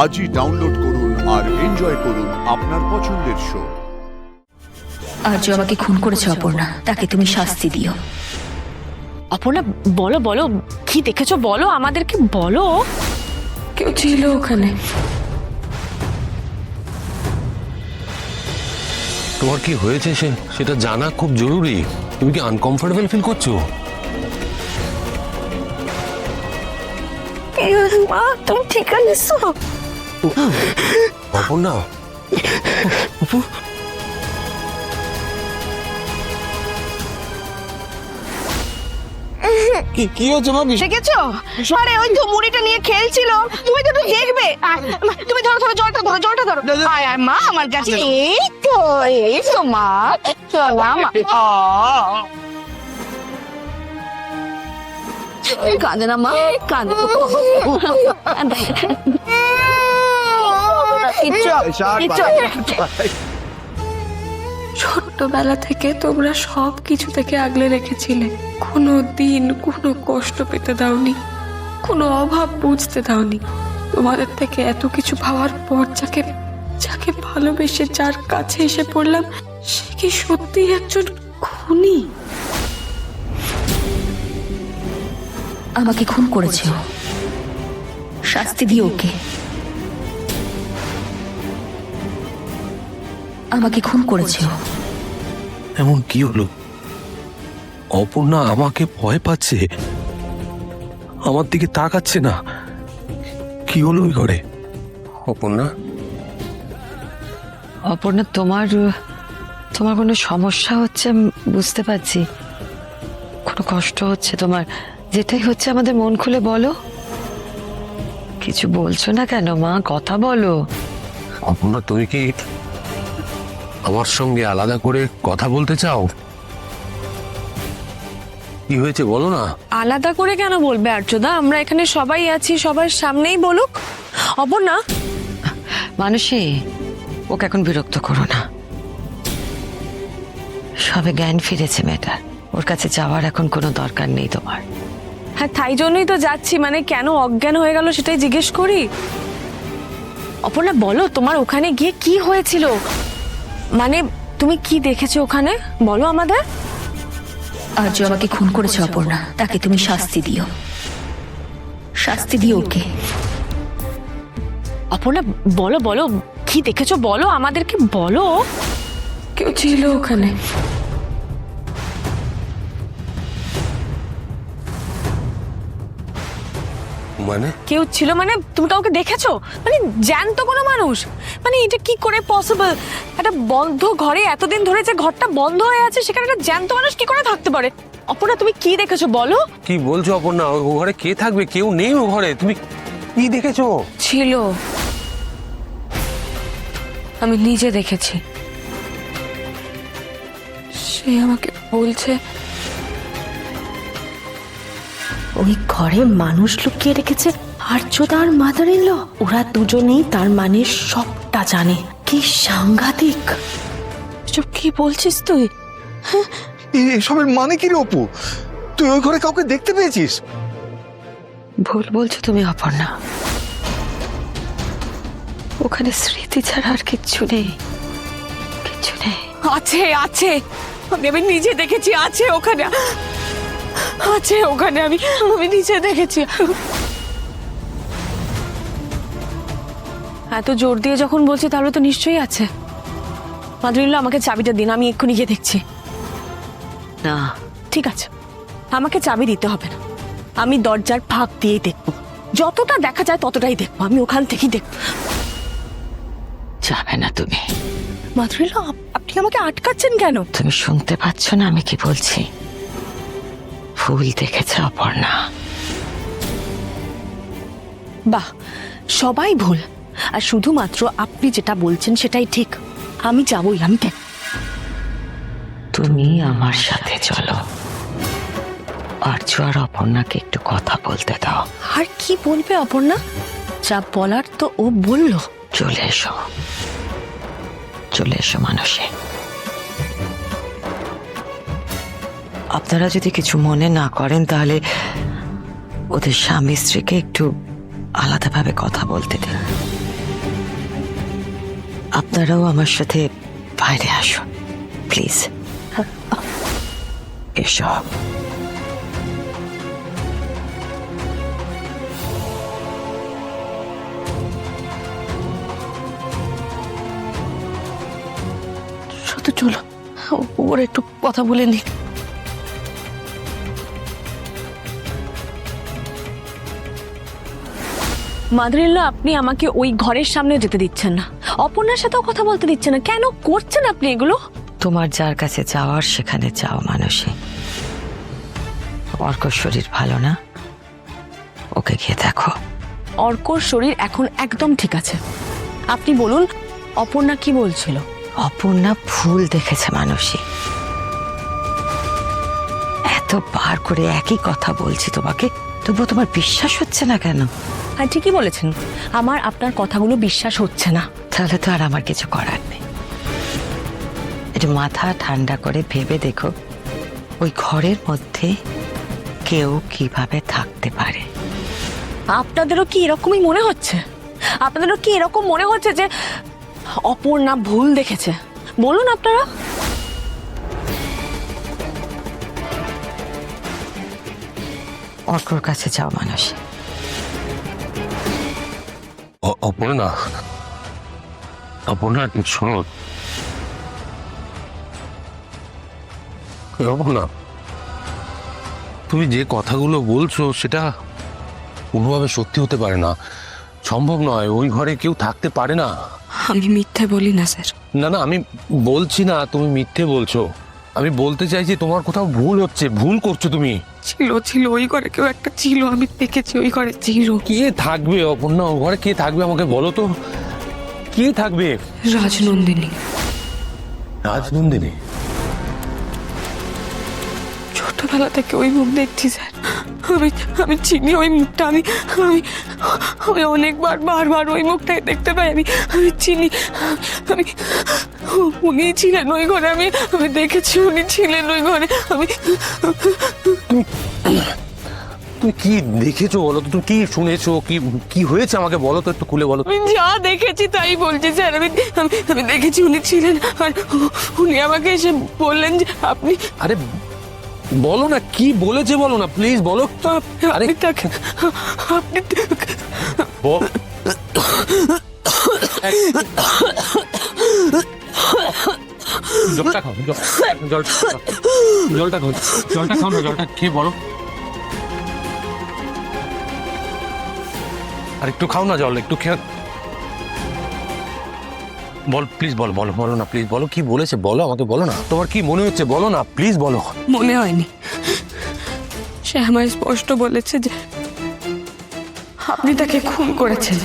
আজই ডাউনলোড করুন আর এনজয় করুন আপনার পছন্দের শো। আর্য আমাকে খুন করেছে অপর্ণা, তাকে তুমি শাস্তি দিও। অপর্ণা বলো বলো, কি দেখেছো বলো, আমাদেরকে বলো। কেউ ছিল ওখানে। তোমার কি হয়েছে সেটা জানা খুব জরুরি। তুমি কি আনকমফোর্টেবল ফিল করছো? মা তুমি ঠিক আছো? অপর্ণা, কি হচ্ছে মা? দেখেছো? আরে ওই তো মুড়িটা নিয়ে খেলছিল, তুমি তো একটু দেখবে। তুমি ধরো ধরো, জলটা ধরো, জলটা ধরো। আয় আয় মা আমার কাছে। এই তো মা, চল মা। কাঁদে না মা, কাঁদে। ছোট্টবেলা থেকে তোমরা সব কিছু থেকে আগলে রেখেছিলে। কোনো দিন কোনো কষ্ট পেতে দাওনি, কোনো অভাব বুঝতে দাওনি। তোমাদের থেকে এত কিছু পাওয়ার পর যাকে যাকে ভালোবেসে যার কাছে এসে পড়লাম, সে কি সত্যি একজন খুনি? আমাকে খুন করেছে ও, শাস্তি দিও ওকে। আমাকে খুন করেছে ও। এমন কি হলো? অপর্ণা আমাকে ভয় পাচ্ছে, আমার দিকে তাকাচ্ছে না। কি হলো ওই ঘরে? অপর্ণা, অপর্ণা, তোমার কোনো সমস্যা হচ্ছে আমি বুঝতে পারছি। কোনো কষ্ট হচ্ছে তোমার, যেটাই হচ্ছে আমাদের মন খুলে বলো। কিছু বলছো না কেন মা? কথা বলো। অপর্ণা, তুমি কি আমার সঙ্গে আলাদা করে কথা বলতে চাও? কি হয়েছে বলো না। আলাদা করে কেন বলবে আর্যদা? আমরা এখানে সবাই আছি, সবার সামনেই বলুক। অপর্ণা, মানুষে ওকে এখন বিরক্ত করো না। সবে জ্ঞান ফিরেছে মেয়েটার, ওর কাছে যাওয়ার এখন কোনো দরকার নেই তোমার। হ্যাঁ তাই জন্যই তো যাচ্ছি, মানে কেন অজ্ঞান হয়ে গেল সেটাই জিজ্ঞেস করি। অপর্ণা বলো, তোমার ওখানে গিয়ে কি হয়েছিল? মানে তুমি কি দেখেছো ওখানে, বলো আমাদের। আর্য আমাকে খুন করেছে অপর্ণা, তাকে তুমি শাস্তি দিও। শাস্তি দিও ওকে। অপর্ণা বলো বলো, কি দেখেছো বলো, আমাদেরকে বলো। কেউ ছিল ওখানে। মানে কেউ ছিল মানে? তুমি কাউকে দেখেছো? মানে জ্যান্ত কোনো মানুষ? মানে এটা কি করে পসিবল? একটা বন্ধ ঘরে এতদিন ধরে যে ঘরটা বন্ধ হয়ে আছে, সেখানে একটা জ্যান্ত মানুষ কি করে থাকতে পারে? অপর্ণা তুমি কি দেখেছো বলো? কি বলছো অপর্ণা? ও ঘরে কে থাকবে? কেউ নেই ও ঘরে। তুমি কি দেখেছো? ছিল, আমি নিজে দেখেছি। সে আমাকে বলছে ওই ঘরে মানুষ লুকিয়ে রেখেছে আর্যদা আর মাদার ইন ল। ওরা দুজনেই তার মানে সবটা জানে। কি সাংঘাতিক! চুপ, কি বলছিস তুই? এসবের মানে কি রে অপু? তুই ওই ঘরে কাউকে দেখতে পেয়েছিস? ভুল বলছো তুমি অপর্ণা, ওখানে স্মৃতি ছাড়া আর কিচ্ছু নেই, কিচ্ছু নেই। আছে আছে, আমি নিজে দেখেছি, আছে ওখানে, আছে ওখানে, আমি নিজে দেখেছি। এত জোর দিয়ে যখন বলছি তাহলে তো নিশ্চয়ই আছে। মাদুরিল্লা, আমাকে চাবিটা দিন, আমি এক্ষুনি গিয়ে দেখছি। না, ঠিক আছে, আমাকে চাবি দিতে হবে না, আমি দরজার ফাঁক দিয়েই দেখবো। যতটা দেখা যায় ততটাই দেখবো, আমি ওখান থেকেই দেখবো। যাবে না তুমি। মাদুরিল্লা, আপনি আমাকে আটকাচ্ছেন কেন? তুমি শুনতে পাচ্ছ না আমি কি বলছি? ভুল দেখেছে অপর্ণা। বাহ, সবাই ভুল, আর শুধুমাত্র আপনি যেটা বলছেন সেটাই ঠিক। আমি যাবই, আমি দেখ। তুমি আমার সাথে চলো, আর্য আর অপর্ণাকে একটু কথা বলতে দাও। আর কি বলবে অপর্ণা? যা বলার তো ও বললো। চলে এসো, চলে এসো মানুষে। আপনারা যদি কিছু মনে না করেন তাহলে ওদের স্বামী স্ত্রীকে একটু আলাদাভাবে কথা বলতে দিন। আপনারাও আমার সাথে বাইরে আসুন প্লিজ। এসো। শুধু চলো ওর একটু কথা বলে নি। মাদারিল্লা, আপনি আমাকে ওই ঘরের সামনে যেতে দিচ্ছেন না, অপর্ণার সাথেও কথা বলতে দিচ্ছেন না, কেন করছেন আপনি এগুলো? তোমার যার কাছে যাওয়ার সেখানে যাও মানসী। অর্কর শরীর ভালো না, ওকে গিয়ে দেখো। অর্কর শরীর এখন একদম ঠিক আছে। আপনি বলুন অপর্ণা কি বলছিল? অপর্ণা ভুল দেখেছে মানসী। এতবার করে একই কথা বলছি তোমাকে, তবুও তোমার বিশ্বাস হচ্ছে না কেন? হ্যাঁ, ঠিকই বলেছেন, আমার আপনার কথাগুলো বিশ্বাস হচ্ছে না। তাহলে তো আর আমার কিছু করার নেই। একটু মাথা ঠান্ডা করে ভেবে দেখো, ওই ঘরের মধ্যে কেউ কিভাবে থাকতে পারে। আপনাদেরও কি এরকমই মনে হচ্ছে? আপনাদেরও কি এরকম মনে হচ্ছে যে অপর্ণা ভুল দেখেছে? বলুন আপনারা। অর্কর কাছে যাও মানসী। অপর্ণা, অপর্ণা শোনো। অপর্ণা, তুমি যে কথাগুলো বলছো সেটা কোনোভাবে সত্যি হতে পারে না, সম্ভব নয়। ওই ঘরে কেউ থাকতে পারে না। আমি মিথ্যে বলি না স্যার। না না, আমি বলছি না তুমি মিথ্যে বলছো। আমি বলতে চাইছি তোমার কোথাও ভুল হচ্ছে, ভুল করছো তুমি। ছিল ওই ঘরে কেউ একটা ছিল, আমি দেখেছি ওই ঘরে ছিল। কে থাকবে অপর্ণা ও ঘরে? কে থাকবে আমাকে বলো তো, কে থাকবে? রাজনন্দিনী। রাজনন্দিনী? ছোটবেলা থেকে ওই মুখ দেখছি স্যার। আমি চিনি ওই মুখটা। আমি অনেকবার বারবার ওই মুখটাই দেখতে পাই। আমি চিনি। উনি ছিলেন ওই ঘরে। আমি দেখেছি উনি ছিলেন ওই ঘরে। তুমি কি দেখেছো বলো তো, তুমি কি শুনেছো, কি কি হয়েছে আমাকে বলো তো, একটু খুলে বলো। আমি যা দেখেছি তাই বলছি স্যার। আমি দেখেছি উনি ছিলেন, আর উনি আমাকে এসে বললেন যে আপনি। আরে বলো না, কি বলেছে বলো না প্লিজ, বলো। আরে আপনি জলটা খাও, জলটা খাও, জলটা খাও না, জলটা খেয়ে বলো। আর একটু খাও না জল, একটু খেয়ে বল প্লিজ, বলো বলো বলো না প্লিজ, বলো কি বলেছে বলো আমাকে, বলো না। তোমার কি মনে হচ্ছে বলো না প্লিজ, বলো। মনে হয়নি। সে আমায় স্পষ্ট বলেছে যে আপনি তাকে খুন করেছেন।